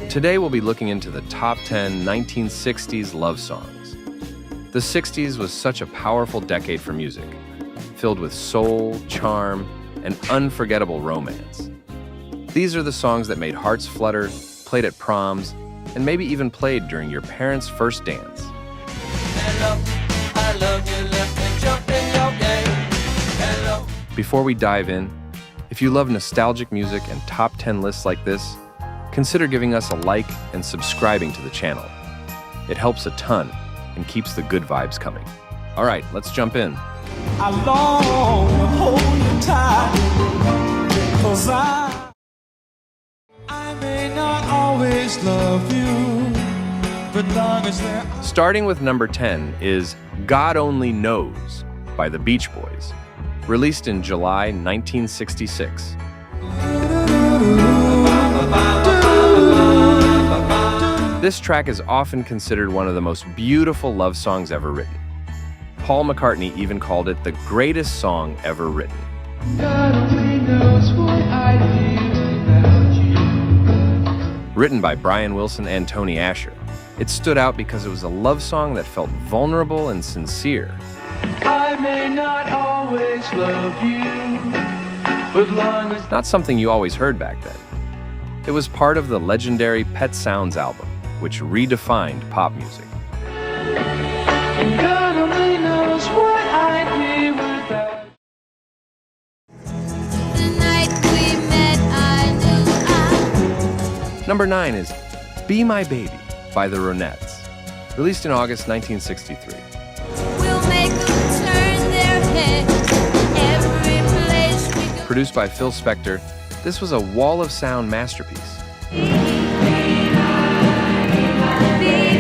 Today we'll be looking into the top 10 1960s love songs. The 60s was such a powerful decade for music, filled with soul, charm, and unforgettable romance. These are the songs that made hearts flutter, played at proms, and maybe even played during your parents' first dance. Hello, I love you, left and jump in your game. Hello. Before we dive in, if you love nostalgic music and top 10 lists like this, consider giving us a like and subscribing to the channel. It helps a ton and keeps the good vibes coming. All right, let's jump in. I long to hold you tight, 'cause I may not always love you, but long as there are... Starting with number 10 is God Only Knows by the Beach Boys, released in July 1966. This track is often considered one of the most beautiful love songs ever written. Paul McCartney even called it the greatest song ever written. God only knows what I feel about you. Written by Brian Wilson and Tony Asher, it stood out because it was a love song that felt vulnerable and sincere. I may not always love you, but long as Not something you always heard back then. It was part of the legendary Pet Sounds album, which redefined pop music. God only knows what I'd be without. The night we met, I knew Number 9 is Be My Baby by the Ronettes, released in August 1963. we'll make them turn their head every place we go. Produced by Phil Spector, this was a wall of sound masterpiece. Be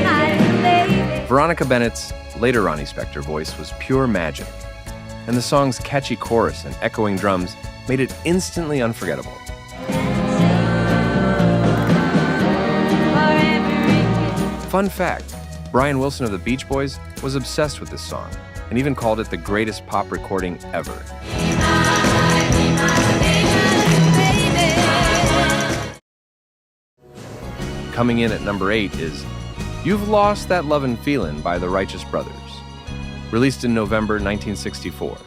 my baby. Veronica Bennett's, later Ronnie Spector voice was pure magic, and the song's catchy chorus and echoing drums made it instantly unforgettable. Fun fact, Brian Wilson of the Beach Boys was obsessed with this song and even called it the greatest pop recording ever. Coming in at number 8 is You've Lost That Lovin' Feelin' by the Righteous Brothers, released in November 1964.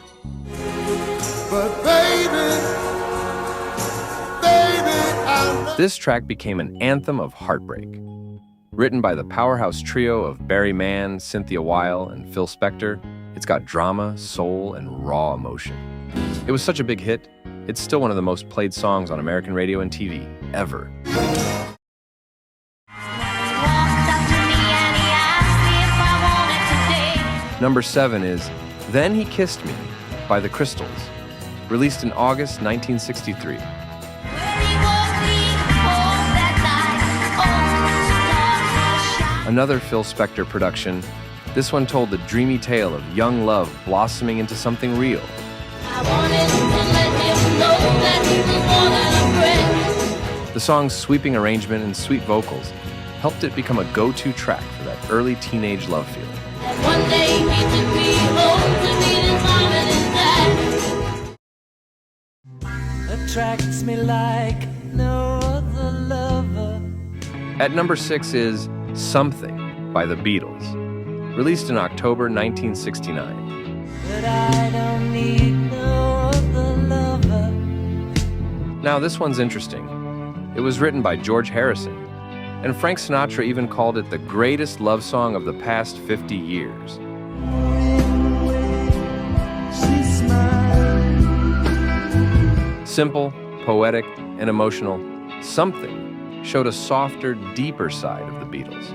But baby, I love... This track became an anthem of heartbreak. Written by the powerhouse trio of Barry Mann, Cynthia Weil, and Phil Spector, it's got drama, soul, and raw emotion. It was such a big hit, it's still one of the most played songs on American radio and TV ever. Number 7 is Then He Kissed Me by the Crystals, released in August 1963. Another Phil Spector production, this one told the dreamy tale of young love blossoming into something real. The song's sweeping arrangement and sweet vocals helped it become a go-to track for that early teenage love feeling. Attracts me like no other lover. At number 6 is Something by the Beatles, released in October 1969. But I don't need no other lover. Now this one's interesting. It was written by George Harrison, and Frank Sinatra even called it the greatest love song of the past 50 years. She smiled. Simple, poetic, and emotional, Something showed a softer, deeper side of the Beatles.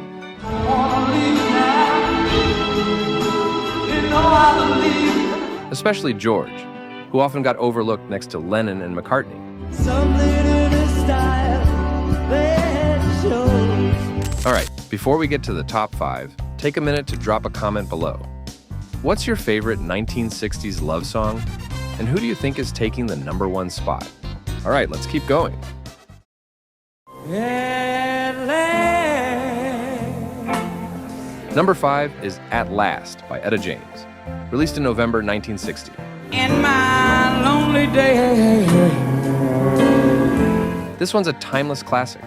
Especially George, who often got overlooked next to Lennon and McCartney. Something in his style that shows. All right, before we get to the top 5, take a minute to drop a comment below. What's your favorite 1960s love song? And who do you think is taking the number 1 spot? All right, let's keep going. At last. Number 5 is At Last by Etta James, released in November 1960. In my lonely days. This one's a timeless classic,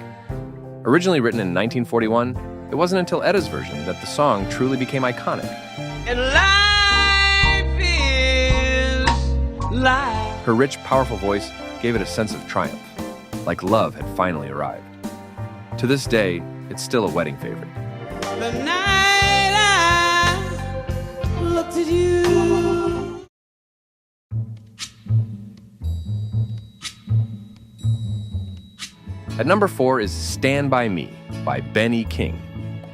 Originally written in 1941, it wasn't until Etta's version that the song truly became iconic. And life is life. Her rich, powerful voice gave it a sense of triumph, like love had finally arrived. To this day, it's still a wedding favorite. The night I looked at you. At number 4 is Stand By Me by Ben E. King,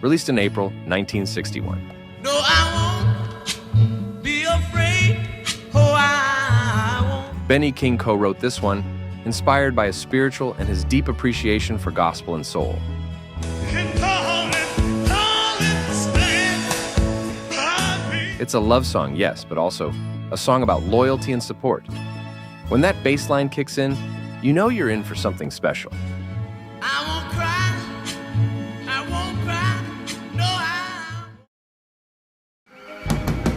released in April 1961. No, I won't be afraid. Oh, I won't. Ben E. King co-wrote this one, inspired by his spiritual and his deep appreciation for gospel and soul. It's a love song, yes, but also a song about loyalty and support. When that bass line kicks in, you know you're in for something special. I won't cry. I won't cry. No,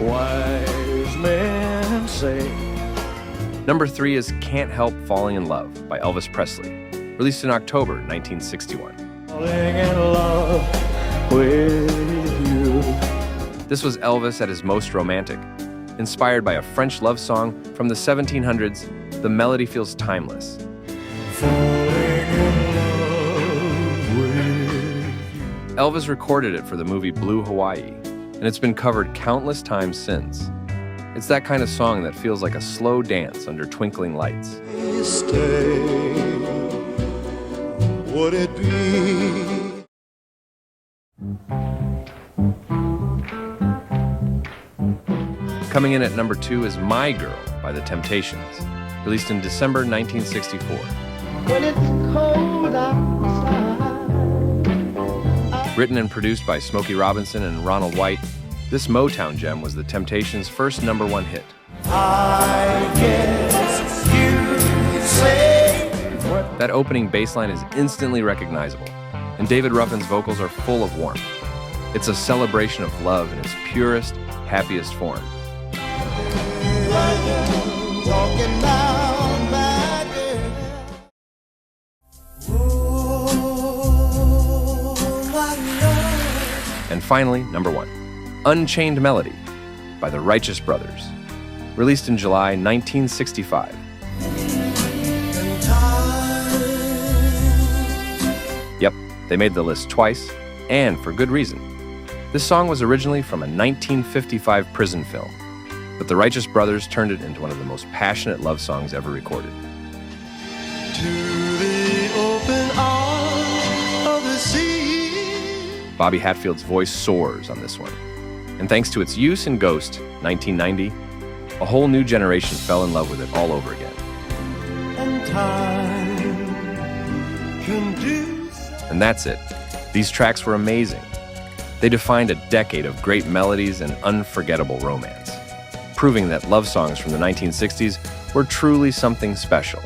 Wise men say. Number 3 is Can't Help Falling in Love by Elvis Presley, released in October 1961. Falling in love with you. This was Elvis at his most romantic. Inspired by a French love song from the 1700s, the melody feels timeless. Elvis recorded it for the movie Blue Hawaii, and it's been covered countless times since. It's that kind of song that feels like a slow dance under twinkling lights. Stay, would it be? Coming in at number 2 is My Girl by The Temptations, released in December 1964. When it's cold outside. Written and produced by Smokey Robinson and Ronald White, this Motown gem was The Temptations' first #1 hit. I guess you say. That opening bass line is instantly recognizable, and David Ruffin's vocals are full of warmth. It's a celebration of love in its purest, happiest form. Talking about my girl. Oh, my love. And finally, number 1, Unchained Melody by the Righteous Brothers, released in July 1965. Yep, they made the list twice, and for good reason. This song was originally from a 1955 prison film, but the Righteous Brothers turned it into one of the most passionate love songs ever recorded. To the open arms of the sea. Bobby Hatfield's voice soars on this one. And thanks to its use in Ghost, 1990, a whole new generation fell in love with it all over again. And time can do. And that's it. These tracks were amazing. They defined a decade of great melodies and unforgettable romance, proving that love songs from the 1960s were truly something special.